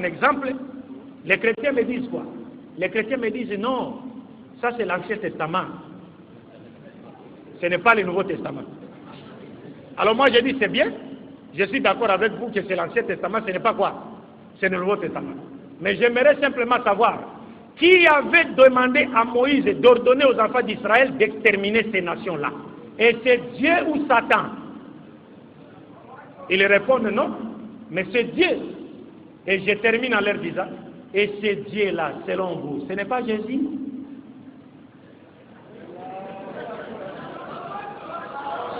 un exemple, les chrétiens me disent quoi? Les chrétiens me disent non, ça c'est l'Ancien Testament. Ce n'est pas le Nouveau Testament. Alors moi j'ai dit c'est bien, je suis d'accord avec vous que c'est l'Ancien Testament, ce n'est pas quoi? C'est le Nouveau Testament. Mais j'aimerais simplement savoir qui avait demandé à Moïse d'ordonner aux enfants d'Israël d'exterminer ces nations-là. Et c'est Dieu ou Satan? Ils répondent non, mais c'est Dieu. Et je termine en leur disant, et c'est Dieu-là, selon vous, ce n'est pas Jésus?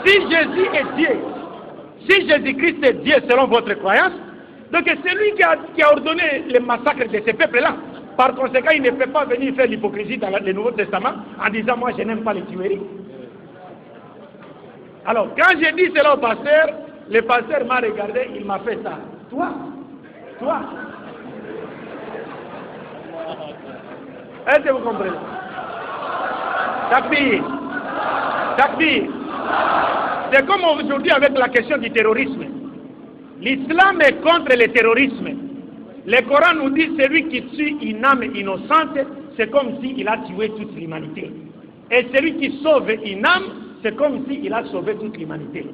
Si Jésus est Dieu, si Jésus-Christ est Dieu selon votre croyance, donc c'est lui qui a ordonné le massacre de ces peuples-là. Par conséquent, il ne peut pas venir faire l'hypocrisie dans le Nouveau Testament en disant moi je n'aime pas les tueries. Alors quand j'ai dit cela au pasteur, le pasteur m'a regardé, il m'a fait ça. Toi, est-ce que vous comprenez? Takbir. C'est comme aujourd'hui avec la question du terrorisme. L'islam est contre le terrorisme. Le Coran nous dit celui qui tue une âme innocente, c'est comme s'il a tué toute l'humanité. Et celui qui sauve une âme, c'est comme s'il a sauvé toute l'humanité.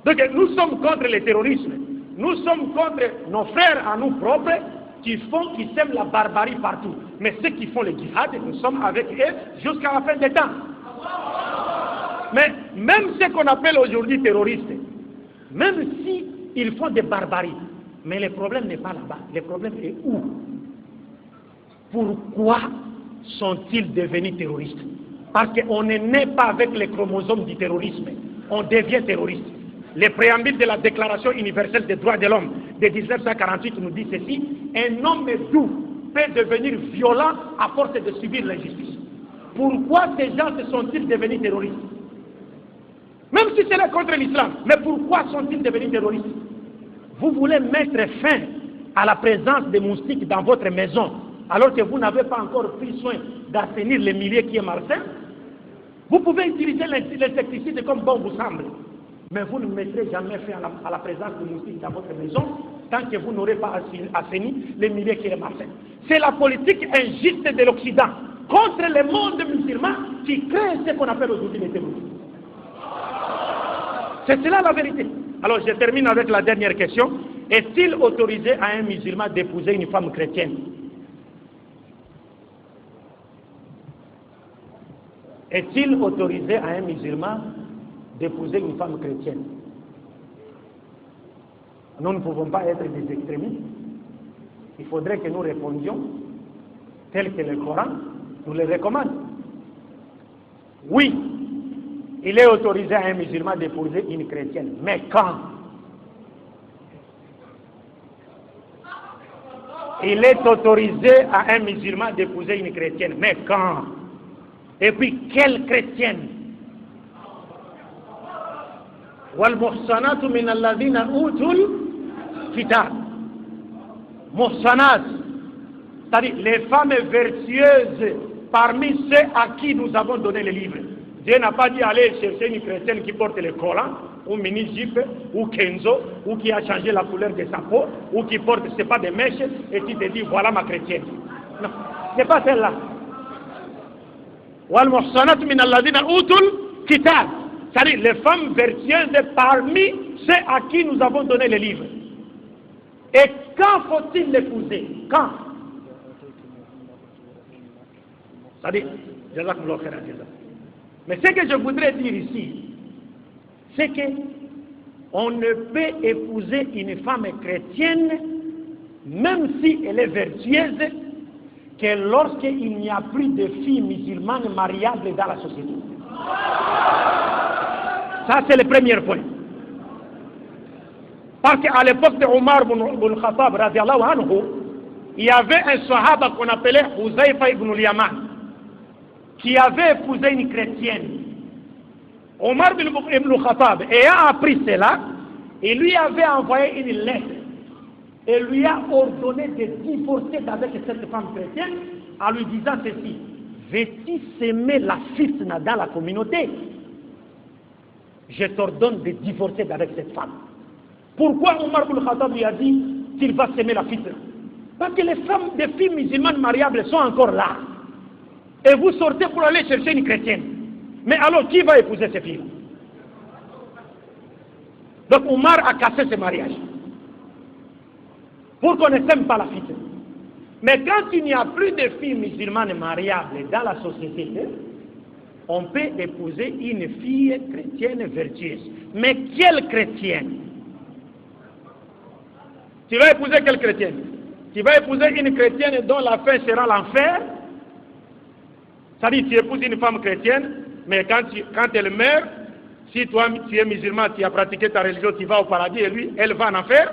Donc nous sommes contre le terrorisme. Nous sommes contre nos frères à nous propres qui sèment la barbarie partout. Mais ceux qui font le djihad, nous sommes avec eux jusqu'à la fin des temps. Mais même ceux qu'on appelle aujourd'hui terroristes, même s'ils font des barbaries, mais le problème n'est pas là-bas. Le problème est où? Pourquoi sont-ils devenus terroristes? Parce qu'on ne naît pas avec les chromosomes du terrorisme. On devient terroriste. Le préambule de la Déclaration universelle des droits de l'homme de 1948 nous dit ceci: un homme doux peut devenir violent à force de subir l'injustice. Pourquoi ces gens se sont-ils devenus terroristes? Même si c'est contre l'islam, mais pourquoi sont-ils devenus terroristes? Vous voulez mettre fin à la présence des moustiques dans votre maison, alors que vous n'avez pas encore pris soin d'assainir le milieu qui est malsain. Vous pouvez utiliser l'insecticide comme bon vous semble, mais vous ne mettrez jamais fin à la présence de moustiques dans votre maison tant que vous n'aurez pas assaini le milieu qui est malsain. C'est la politique injuste de l'Occident contre le monde musulman qui crée ce qu'on appelle aujourd'hui les terroristes. C'est cela la vérité. Alors je termine avec la dernière question. Est-il autorisé à un musulman d'épouser une femme chrétienne? Est-il autorisé à un musulman d'épouser une femme chrétienne? Nous ne pouvons pas être des extrémistes. Il faudrait que nous répondions tel que le Coran nous le recommande. Oui, il est autorisé à un musulman d'épouser une chrétienne. Mais quand? Il est autorisé à un musulman d'épouser une chrétienne. Mais quand? Et puis, quelle chrétienne? وَالْمُحْصَنَاتُ مِنَ الَّذِينَ أُوتُوا الْكِتَابَ. Muhsanat, c'est-à-dire les femmes vertueuses parmi ceux à qui nous avons donné le livre. Dieu n'a pas dit aller chercher une chrétienne qui porte le collant, ou mini-jupe, ou kenzo, ou qui a changé la couleur de sa peau, ou qui porte, c'est pas des mèches, et qui te dit voilà ma chrétienne. Non, c'est pas celle-là. وَالْمُحْصَنَاتُ مِنَ الَّذِينَ أُوتُوا الْكِتَابَ. C'est-à-dire les femmes vertueuses parmi ceux à qui nous avons donné le livre. Et quand faut-il l'épouser? Quand? C'est-à-dire, mais ce que je voudrais dire ici, c'est que on ne peut épouser une femme chrétienne, même si elle est vertueuse, que lorsqu'il n'y a plus de filles musulmanes mariables dans la société. Ça, c'est le premier point. Parce qu'à l'époque de Omar ibn Khattab, radiallahu anhu, il y avait un sahaba qu'on appelait Huzaifa ibn al-Yaman, qui avait épousé une chrétienne. Omar ibn Khattab, ayant appris cela, il lui avait envoyé une lettre et lui a ordonné de divorcer avec cette femme chrétienne en lui disant ceci: veux-tu s'aimer la fitna dans la communauté? Je t'ordonne de divorcer avec cette femme. Pourquoi Omar ibn Khattab lui a dit qu'il va s'aimer la fitna? Parce que les femmes des filles musulmanes mariables sont encore là. Et vous sortez pour aller chercher une chrétienne. Mais alors, qui va épouser ces filles? Donc, Omar a cassé ce mariage. Pour qu'on ne s'aime pas la fille. Mais quand il n'y a plus de filles musulmanes mariables dans la société, on peut épouser une fille chrétienne vertueuse. Mais quelle chrétienne? Tu vas épouser quelle chrétienne? Tu vas épouser une chrétienne dont la fin sera l'enfer? C'est-à-dire, tu épouses une femme chrétienne, mais quand elle meurt, si toi tu es musulman, tu as pratiqué ta religion, tu vas au paradis et lui, elle va en enfer?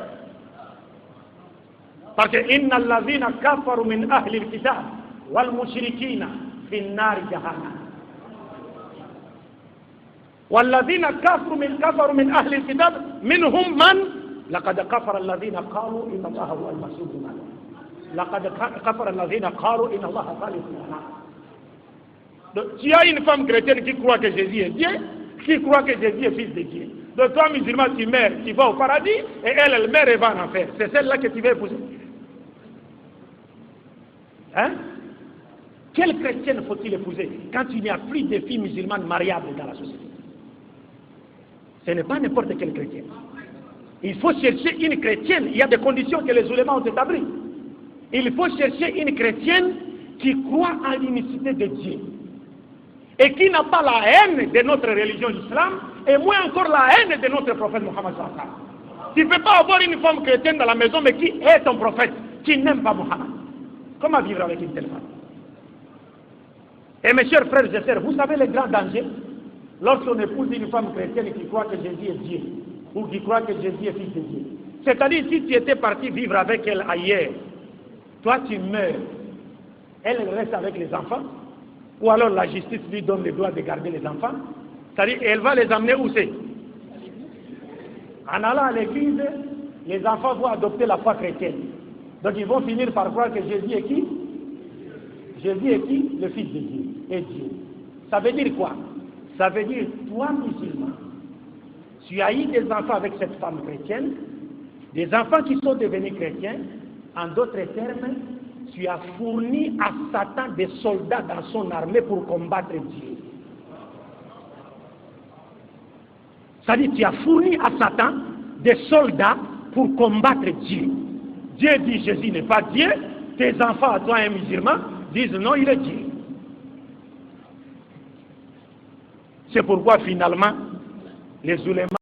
Parce que inna allazina kafaru min ahli al-kitab wal mushrikina fi an-nar jahannam. والذين كفروا من أهل الكتاب منهم من لقد كفر الذين قالوا إن الله هو المسيح ابن مريم لقد كفر الذين قالوا إن الله ثالث ثلاثة. Tu as une femme chrétienne qui croit que Jésus est Dieu, qui croit que Jésus est fils de Dieu. Donc toi musulman, tu meurs, tu vas au paradis, et elle meurt et va en enfer. C'est celle-là que tu vas épouser. Hein? Quelle chrétienne faut-il épouser quand il n'y a plus de filles musulmanes mariables dans la société? Ce n'est pas n'importe quelle chrétienne. Il faut chercher une chrétienne. Il y a des conditions que les ulémas ont établies. Il faut chercher une chrétienne qui croit en l'unicité de Dieu et qui n'a pas la haine de notre religion islam et moins encore la haine de notre prophète Mohammed. Tu ne peux pas avoir une femme chrétienne dans la maison mais qui est ton prophète, qui n'aime pas Mohammed. Comment vivre avec une telle femme? Et mes chers frères et sœurs, vous savez les grands dangers lorsqu'on épouse une femme chrétienne qui croit que Jésus est Dieu ou qui croit que Jésus est fils de Dieu. C'est-à-dire, si tu étais parti vivre avec elle ailleurs, toi tu meurs, elle reste avec les enfants, ou alors la justice lui donne le droit de garder les enfants, c'est-à-dire, elle va les emmener où c'est? En allant à l'église, les enfants vont adopter la foi chrétienne. Donc ils vont finir par croire que Jésus est qui? Jésus est qui? Le fils de Dieu, est Dieu. Ça veut dire quoi? Ça veut dire, toi musulman, tu as eu des enfants avec cette femme chrétienne, des enfants qui sont devenus chrétiens. En d'autres termes, tu as fourni à Satan des soldats dans son armée pour combattre Dieu. C'est-à-dire, tu as fourni à Satan des soldats pour combattre Dieu. Dieu dit Jésus n'est pas Dieu, tes enfants à toi un musulman disent non, il est Dieu. C'est pourquoi finalement, les ulémas